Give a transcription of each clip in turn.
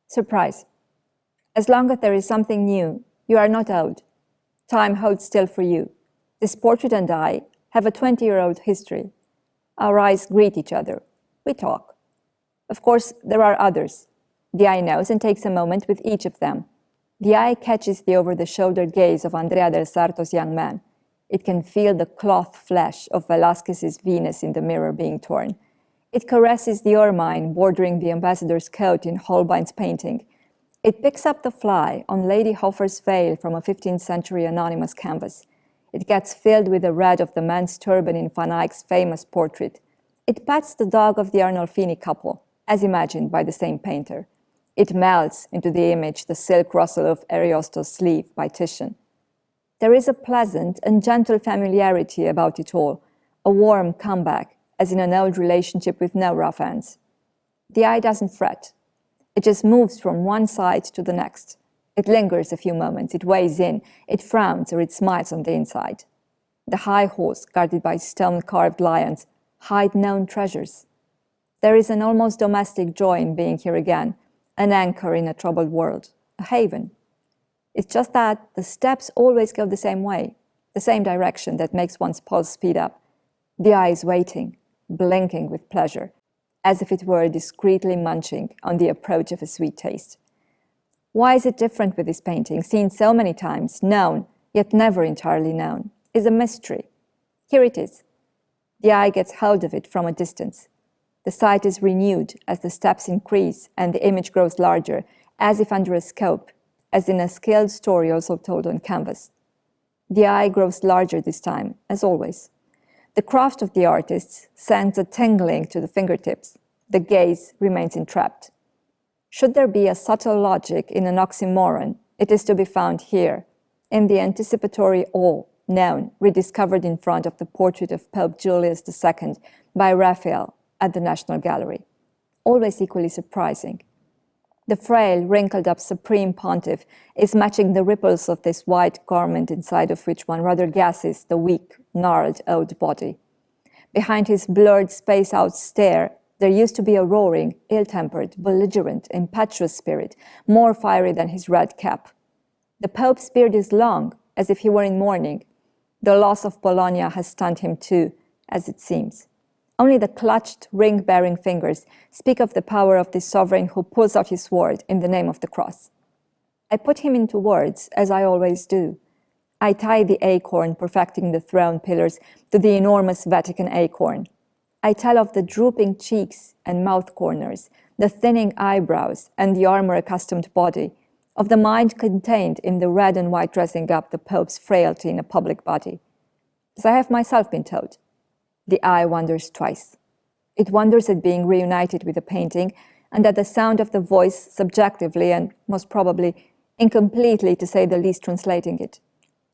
Surprise. As long as there is something new, you are not old. Time holds still for you. This portrait and I have a 20-year-old history. Our eyes greet each other. We talk. Of course, there are others. The eye knows and takes a moment with each of them. The eye catches the over-the-shoulder gaze of Andrea del Sarto's young man. It can feel the cloth flesh of Velázquez's Venus in the mirror being torn. It caresses the ermine bordering the ambassador's coat in Holbein's painting. It picks up the fly on Lady Hofer's veil from a 15th century anonymous canvas. It gets filled with the red of the man's turban in Van Eyck's famous portrait. It pats the dog of the Arnolfini couple, as imagined by the same painter. It melts into the image the silk rustle of Ariosto's sleeve by Titian. There is a pleasant and gentle familiarity about it all, a warm comeback, as in an old relationship with no rough ends. The eye doesn't fret. It just moves from one side to the next. It lingers a few moments, it weighs in, it frowns or it smiles on the inside. The high horse, guarded by stone-carved lions, hide known treasures. There is an almost domestic joy in being here again, an anchor in a troubled world, a haven. It's just that the steps always go the same way, the same direction that makes one's pulse speed up. The eye is waiting, blinking with pleasure, as if it were discreetly munching on the approach of a sweet taste. Why is it different with this painting, seen so many times, known, yet never entirely known, is a mystery. Here it is. The eye gets hold of it from a distance. The sight is renewed as the steps increase and the image grows larger, as if under a scope, as in a skilled story also told on canvas. The eye grows larger this time, as always. The craft of the artists sends a tingling to the fingertips. The gaze remains entrapped. Should there be a subtle logic in an oxymoron, it is to be found here, in the anticipatory awe, known, rediscovered in front of the portrait of Pope Julius II by Raphael at the National Gallery. Always equally surprising. The frail, wrinkled-up Supreme Pontiff is matching the ripples of this white garment inside of which one rather guesses the weak, gnarled old body. Behind his blurred, spaced-out stare, there used to be a roaring, ill-tempered, belligerent, impetuous spirit, more fiery than his red cap. The Pope's beard is long, as if he were in mourning. The loss of Bologna has stunned him too, as it seems. Only the clutched, ring-bearing fingers speak of the power of this sovereign who pulls out his sword in the name of the cross. I put him into words, as I always do. I tie the acorn perfecting the throne pillars to the enormous Vatican acorn. I tell of the drooping cheeks and mouth corners, the thinning eyebrows and the armor-accustomed body, of the mind contained in the red and white dressing up the Pope's frailty in a public body. As I have myself been told, the eye wonders twice. It wonders at being reunited with a painting and at the sound of the voice subjectively and, most probably, incompletely, to say the least, translating it.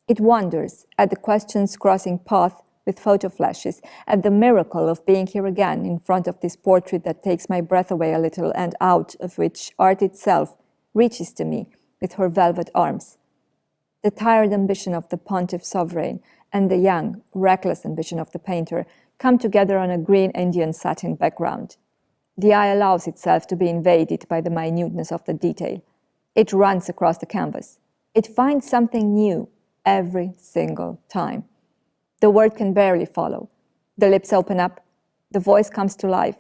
It wonders at the questions crossing path with photo flashes, at the miracle of being here again in front of this portrait that takes my breath away a little and out of which art itself reaches to me with her velvet arms. The tired ambition of the pontiff sovereign and the young, reckless ambition of the painter come together on a green Indian satin background. The eye allows itself to be invaded by the minuteness of the detail. It runs across the canvas. It finds something new every single time. The word can barely follow. The lips open up, the voice comes to life,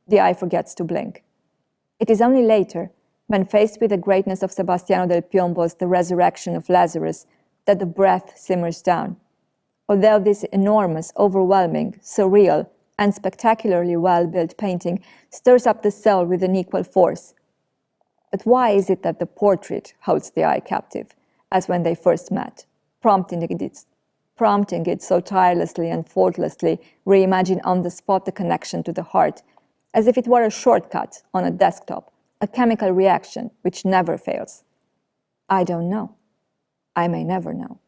the eye forgets to blink. It is only later, when faced with the greatness of Sebastiano del Piombo's The Resurrection of Lazarus, that the breath simmers down. Although this enormous, overwhelming, surreal, and spectacularly well-built painting stirs up the soul with an equal force. But why is it that the portrait holds the eye captive, as when they first met, prompting it so tirelessly and faultlessly reimagine on the spot the connection to the heart, as if it were a shortcut on a desktop, a chemical reaction which never fails? I don't know. I may never know.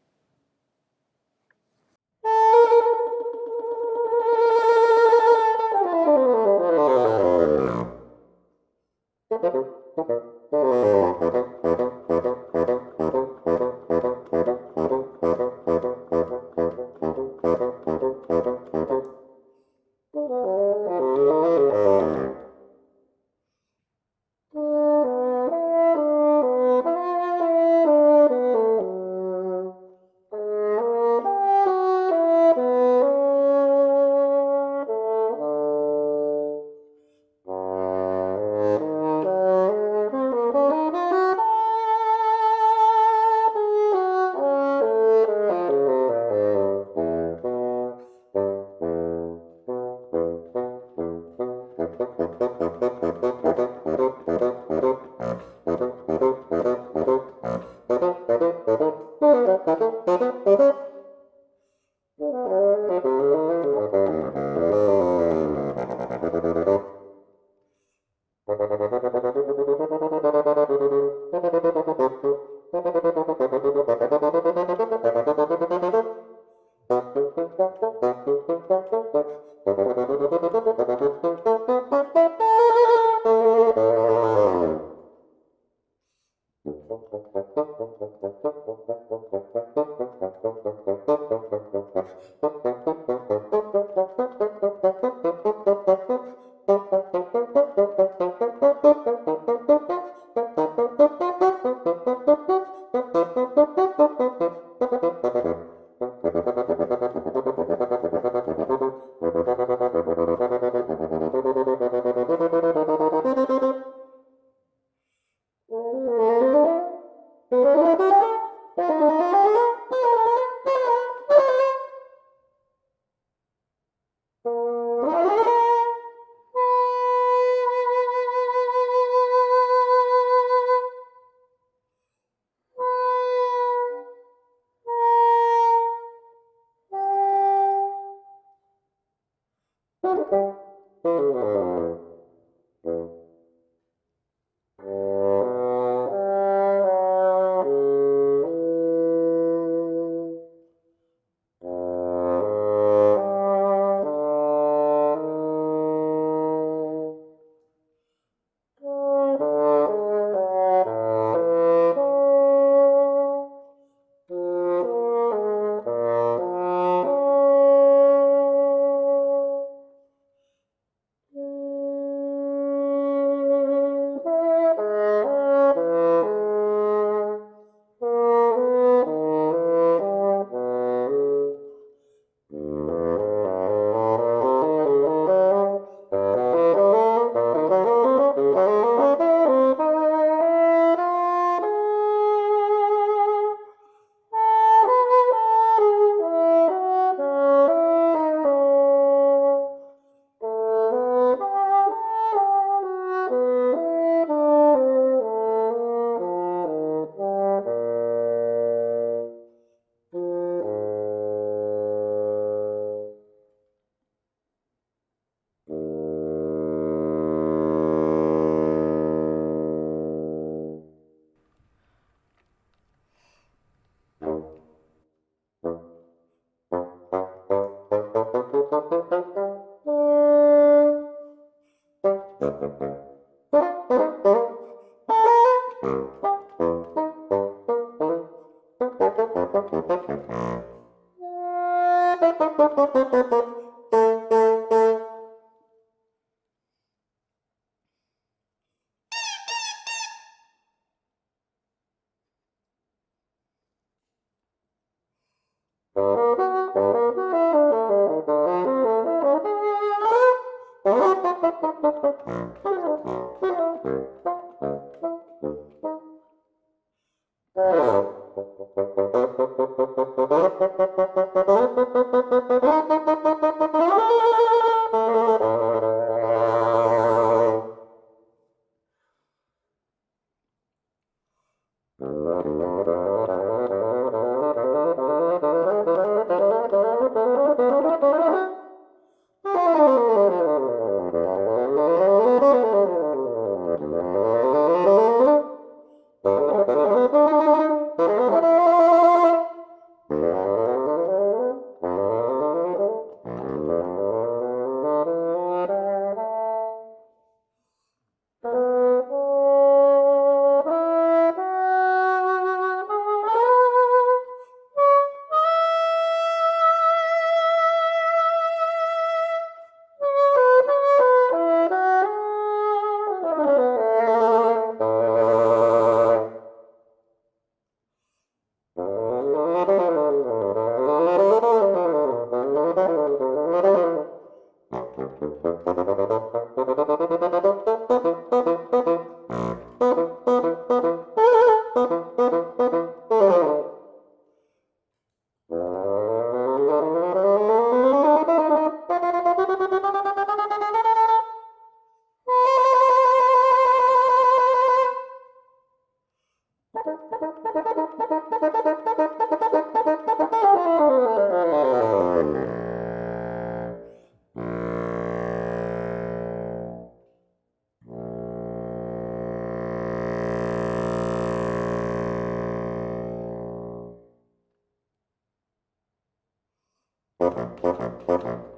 Thank you.